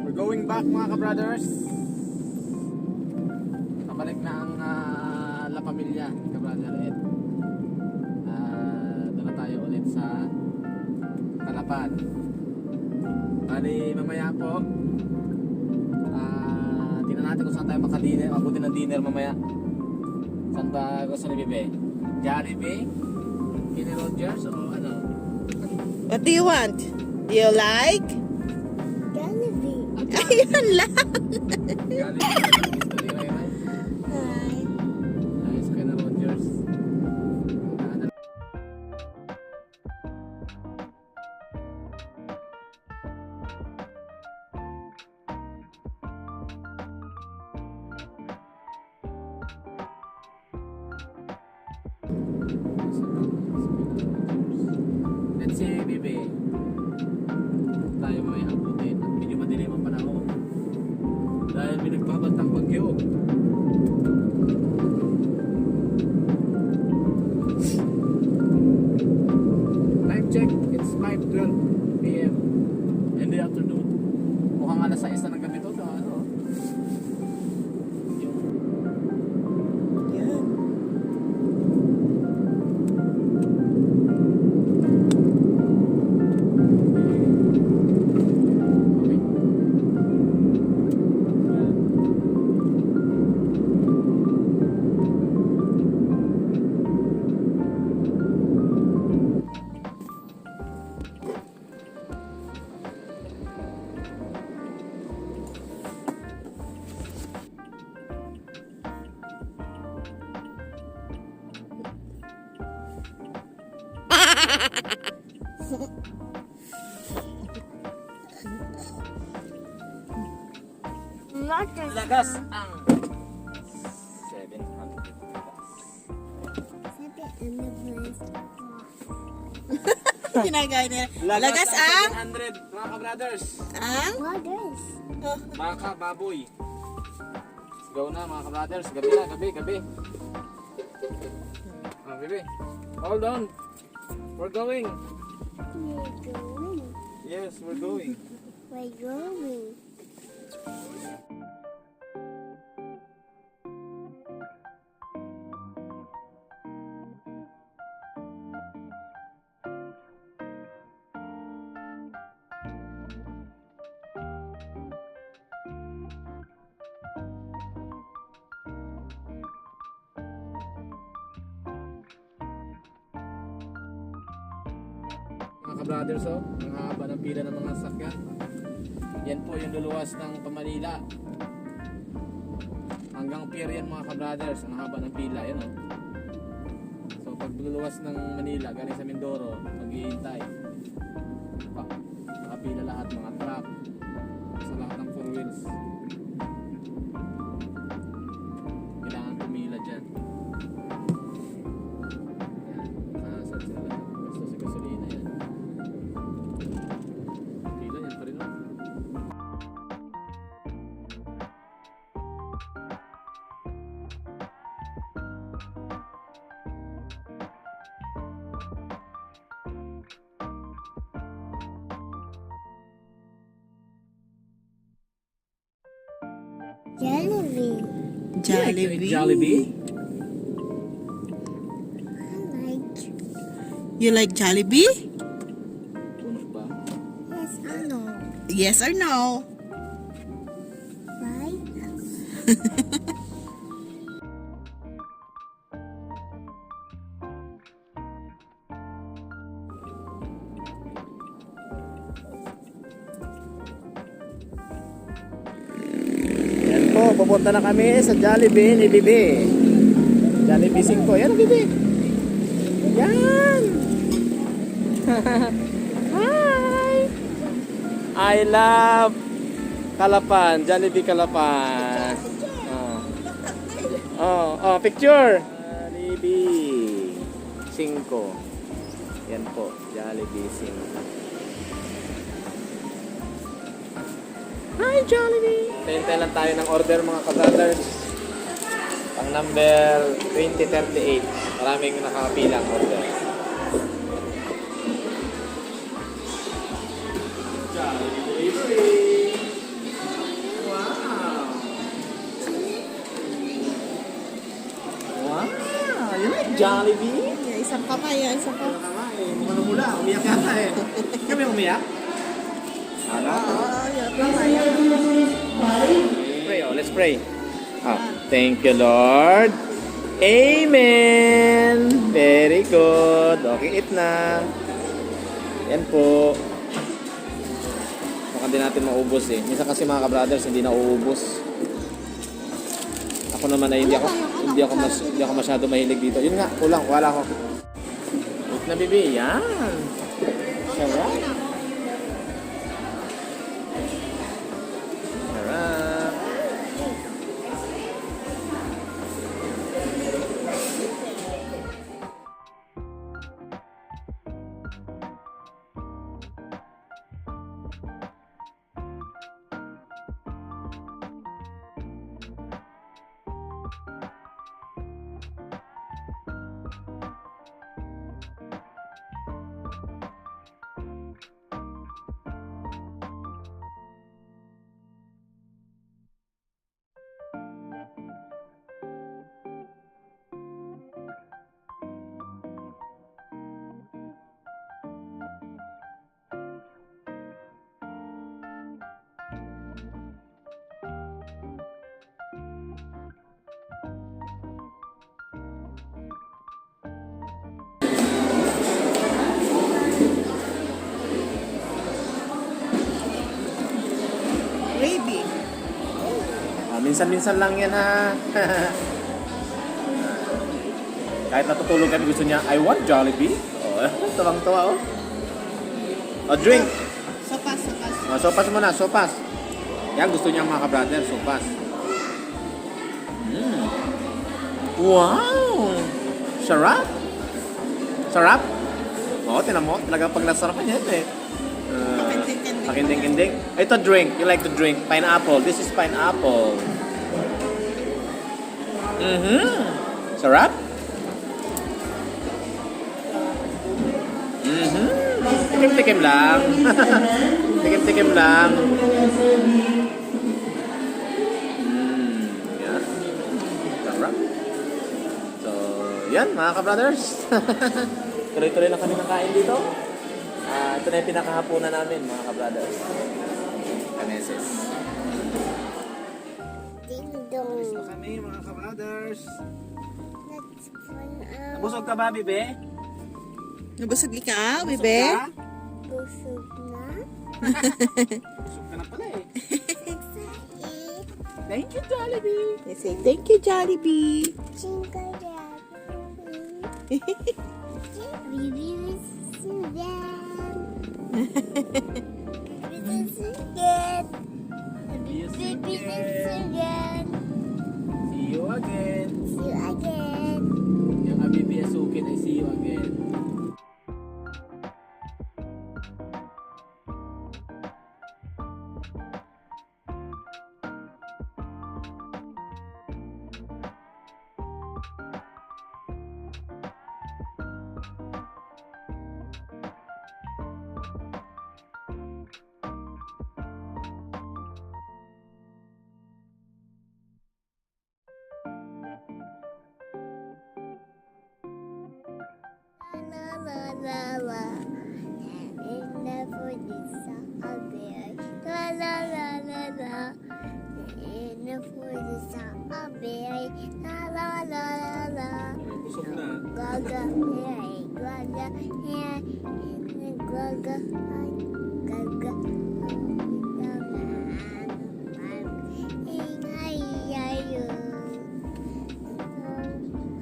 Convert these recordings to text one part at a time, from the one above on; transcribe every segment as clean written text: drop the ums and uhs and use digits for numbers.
We're going back mga ka-brothers. Kabalik na ang La Familia, ka-brother Ed. Doon na tayo ulit sa Talapan. Bali mamaya po, tingnan natin kung saan tayo makadiner, mabuti ng dinner mamaya. Saan ba gusto ni Bebe? Jollibee? Kenny Rogers o ano? What do you want? Do you like? Jollibee. Ayun lang. Jollibee. Hi. Nice, Kenny Rogers. Let's see, Bebe. Tayo may abutin at medyo madilim ang panahon. Dahil may nagbabantang bagyo. Time check, it's 5:12 p.m. in the afternoon. Mukhang alas 6 na ng gabi to. Ano? Yan. Not just Lagas ang 700 plus. Ginagaya nila. Lagas ang? 700 mga ka-brothers. Ang? What is? Baka, baboy. Let's go na mga ka-brothers. Gabi na, gabi. Gabi. Hold on. We're going. We're going. Yes, we're going. We're going. Mga ka-brothers, oh, ang haba ng pila ng mga sakyan. Yan po yung luluwas ng Pamanila. Hanggang pier yan mga ka-brothers, ang haba ng pila. Yan, oh. So pag luluwas ng Manila, galing sa Mindoro, maghihintay. Nakapila lahat, mga truck. Sa lahat ng 4 wheels. Kailangan pumila dyan. Yan, saan sila? Gusto sa gasolina yan. Pila yan pa rin, oh. Jollibee. Jollibee. Jollibee? I like. You like Jollibee? Puno ba? Yes or no? Yes or no? Right? Yan po, pupunta na kami sa Jollibee ni Bibi. Jollibee 5. Yan, Bibi. Yan. Hi. I love Kalapan. Jollibee Kalapan. Picture. Jollibee 5. Yan po, Jollibee 5. Hi, Jollibee! Hintay lang tayo ng order mga ka-brothers. Pang number 2038. Maraming nakapilang order. Jollibee delivery! Jollibee? Isang kamay, isang kamay. Mga namula, umiyak yata eh. Kami umiyak? Ano? Pray, oh, let's pray. Thank you, Lord. Amen. Very good. Okay, eat na. Yan po. Baka din natin maubos eh. Minsan kasi mga ka-brothers, hindi na uubos. Ako naman ay hindi ako masyado mahilig dito. Yun nga, kulang, wala ako. Eat na, bibi. Yan. Sarap. Sarap. Gravy. Minsan-minsan lang yan ha. Kahit natutulog kami gusto niya, I want Jollibee. Oh, tawang-tawa oh. Oh, drink. Sopas. Oh, sopas muna, sopas. Yan gusto niya mga ka-brother, sopas. Wow! Sarap! Sarap? Oo, tinan mo. Talagang pag nasarapan yan eh. Pakinding-kinding. Ito drink. You like to drink. Pineapple. This is pineapple. Sarap? Tikim-tikim lang. Tikim-tikim lang. Yan. Sarap. So, yan mga ka-brothers. Tuloy-tuloy lang kami nakain dito. Ito na yung pinakahapunan namin mga ka-brothers. Kaneses. Ding dong. Gusto kami mga ka-brothers. Let's fun Nabusog ka ba, Bibe? Nabusog ikaw, Nabusog bebe? ka? busog na. Busog ka na pala eh. Excited. Thank you, Jollibee. They say, thank you, Jollibee. Jingle bell. Baby is Sudan. Baby is Sudan. Baby is Sudan. See you again. See you again. Yung Abibi Asukin ay see you again. La la la la. And never did strawberry. La la la la la. And never did strawberry. La la la la la. Busog na. Gaga, hey, gaga, hey, gaga, gaga.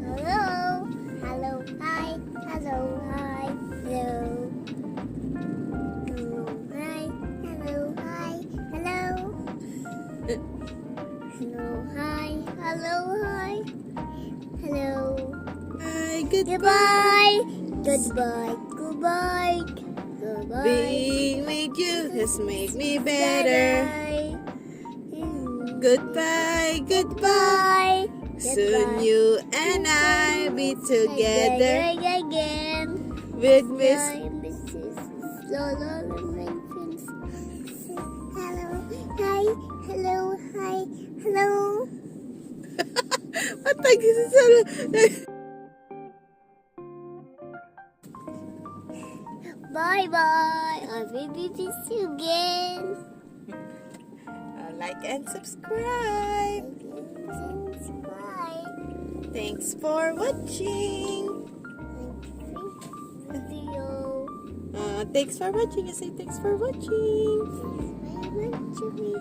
Hello, hello, hi, hello, hi, hello. Hello, hi, hello, hi, hello. Hello, hi, hello, hi, hello. Hi, goodbye. Goodbye. Goodbye. Goodbye. Being with you has made me better. Goodbye, goodbye. Soon you and I be together Again. with Miss. Hello. Hi. Hello. Hi. Hello. What the Bye bye. I will be with you again. Like and subscribe. Subscribe. Thanks for watching. Video. Thanks for watching. You say thanks for watching. I want to be